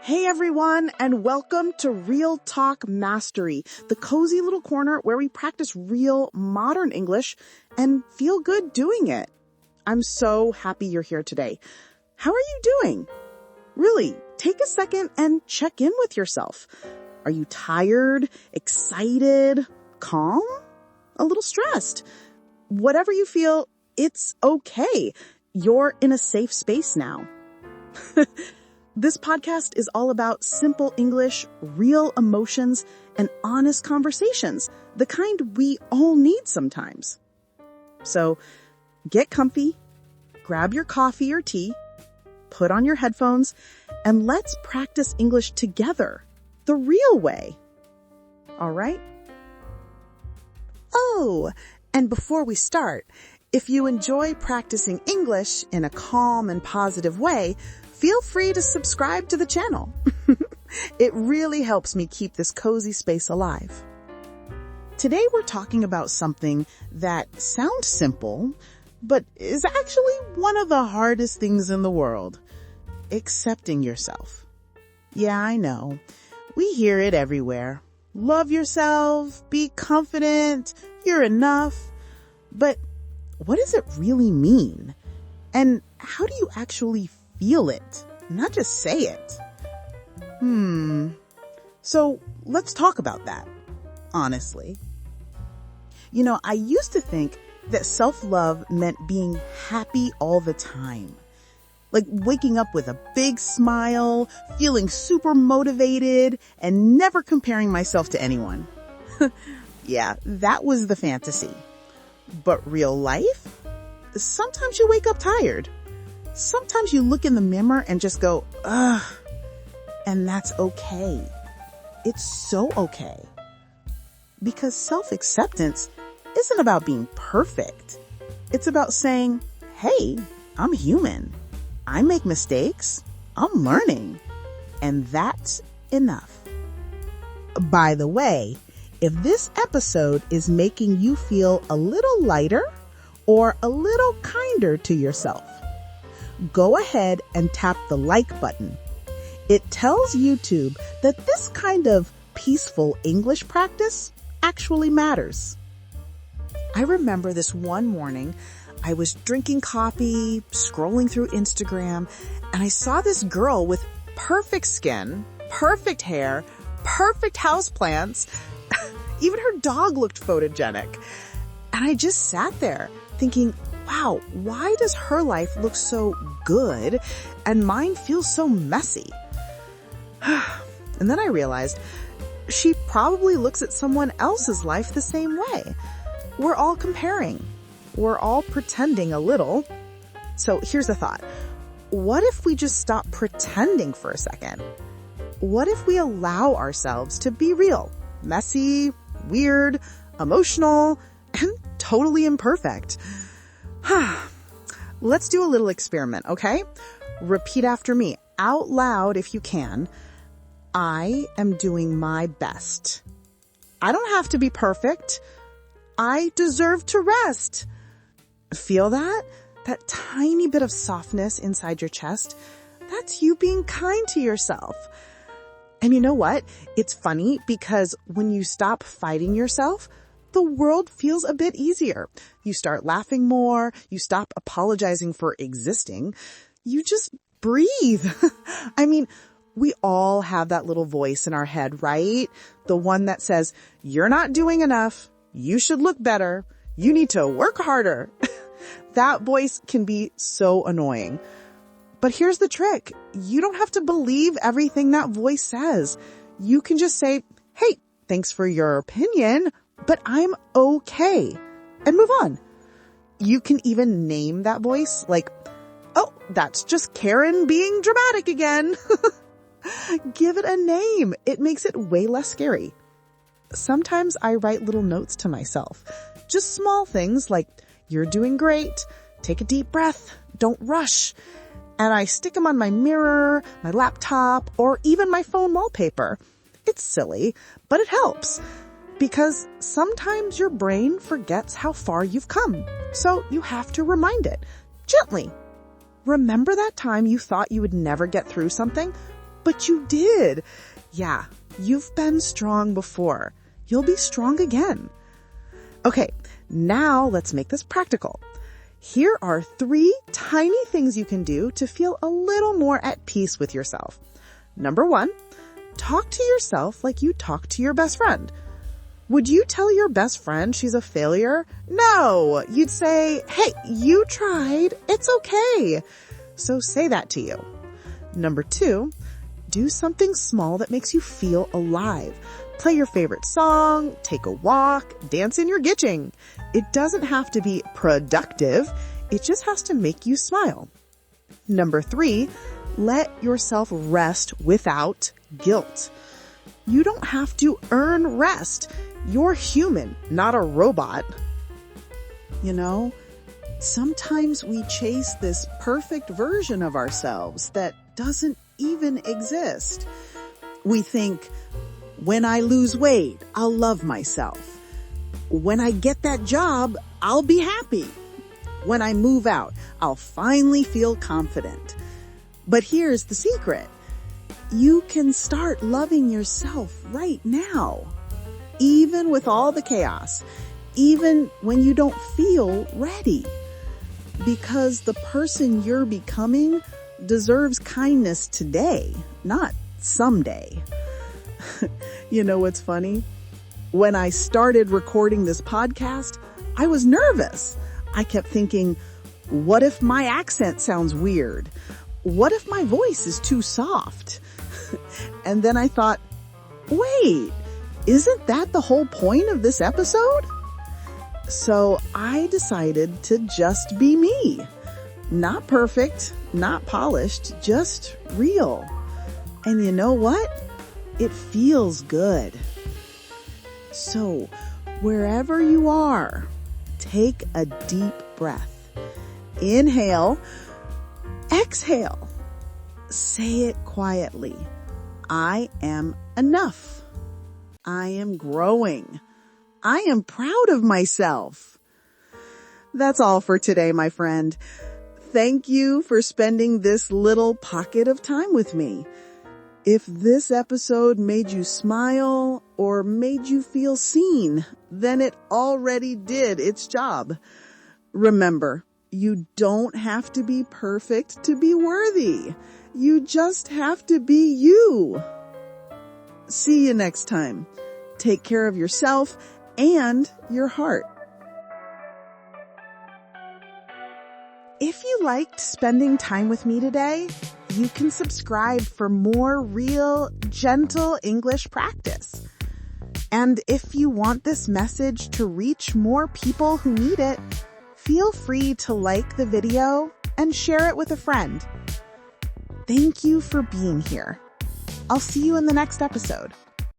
Hey everyone, and welcome to Real Talk Mastery, the cozy little corner where we practice real modern English and feel good doing it. I'm so happy you're here today. How are you doing? Really, take a second and check in with yourself. Are you tired, excited, calm, a little stressed? Whatever you feel, it's okay. You're in a safe space now. This podcast is all about simple English, real emotions, and honest conversations, the kind we all need sometimes. So get comfy, grab your coffee or tea, put on your headphones, and let's practice English together, the real way. All right? Oh, and before we start, if you enjoy practicing English in a calm and positive way, feel free to subscribe to the channel. It really helps me keep this cozy space alive. Today we're talking about something that sounds simple, but is actually one of the hardest things in the world. Accepting yourself. Yeah, I know. We hear it everywhere. Love yourself, be confident, you're enough. But what does it really mean? And how do you actually feel it, not just say it? So let's talk about that, honestly. You know, I used to think that self-love meant being happy all the time. Like waking up with a big smile, feeling super motivated, and never comparing myself to anyone. Yeah, that was the fantasy. But real life? Sometimes you wake up tired. Sometimes you look in the mirror and just go, ugh, and that's okay. It's so okay. Because self-acceptance isn't about being perfect. It's about saying, hey, I'm human. I make mistakes. I'm learning. And that's enough. By the way, if this episode is making you feel a little lighter or a little kinder to yourself, go ahead and tap the like button. It tells YouTube that this kind of peaceful English practice actually matters. I remember this one morning, I was drinking coffee, scrolling through Instagram, and I saw this girl with perfect skin, perfect hair, perfect houseplants. Even her dog looked photogenic. And I just sat there thinking, wow, why does her life look so good and mine feels so messy? And then I realized she probably looks at someone else's life the same way. We're all comparing. We're all pretending a little. So here's the thought. What if we just stop pretending for a second? What if we allow ourselves to be real, messy, weird, emotional, and totally imperfect? Let's do a little experiment, okay? Repeat after me, out loud if you can. I am doing my best. I don't have to be perfect. I deserve to rest. Feel that? That tiny bit of softness inside your chest? That's you being kind to yourself. And you know what? It's funny because when you stop fighting yourself, the world feels a bit easier. You start laughing more. You stop apologizing for existing. You just breathe. I mean, we all have that little voice in our head, right? The one that says, you're not doing enough. You should look better. You need to work harder. That voice can be so annoying. But here's the trick. You don't have to believe everything that voice says. You can just say, hey, thanks for your opinion, but I'm okay, and move on. You can even name that voice, like, oh, that's just Karen being dramatic again. Give it a name. It makes it way less scary. Sometimes I write little notes to myself. Just small things like, you're doing great. Take a deep breath. Don't rush. And I stick them on my mirror, my laptop, or even my phone wallpaper. It's silly, but it helps. Because sometimes your brain forgets how far you've come. So you have to remind it. Gently. Remember that time you thought you would never get through something? but you did. Yeah, you've been strong before. You'll be strong again. Okay, now let's make this practical. Here are 3 tiny things you can do to feel a little more at peace with yourself. Number 1, talk to yourself like you talk to your best friend. Would you tell your best friend she's a failure? No, you'd say, hey, you tried. It's okay. So say that to you. Number 2, do something small that makes you feel alive. Play your favorite song, take a walk, dance in your kitchen. It doesn't have to be productive. It just has to make you smile. Number 3, let yourself rest without guilt. You don't have to earn rest. You're human, not a robot. You know, sometimes we chase this perfect version of ourselves that doesn't even exist. We think, when I lose weight, I'll love myself. When I get that job, I'll be happy. When I move out, I'll finally feel confident. But here's the secret. You can start loving yourself right now. Even with all the chaos, even when you don't feel ready. Because the person you're becoming deserves kindness today, not someday. You know what's funny? When I started recording this podcast, I was nervous. I kept thinking, what if my accent sounds weird? What if my voice is too soft? And then I thought, wait, isn't that the whole point of this episode? So I decided to just be me. Not perfect, not polished, just real. And you know what? It feels good. So wherever you are, take a deep breath. Inhale, exhale. Say it quietly. I am enough. I am growing. I am proud of myself. That's all for today, my friend. Thank you for spending this little pocket of time with me. If this episode made you smile or made you feel seen, then it already did its job. Remember, you don't have to be perfect to be worthy. You just have to be you. See you next time. Take care of yourself and your heart. If you liked spending time with me today, you can subscribe for more real, gentle English practice. And if you want this message to reach more people who need it, feel free to like the video and share it with a friend. Thank you for being here. I'll see you in the next episode.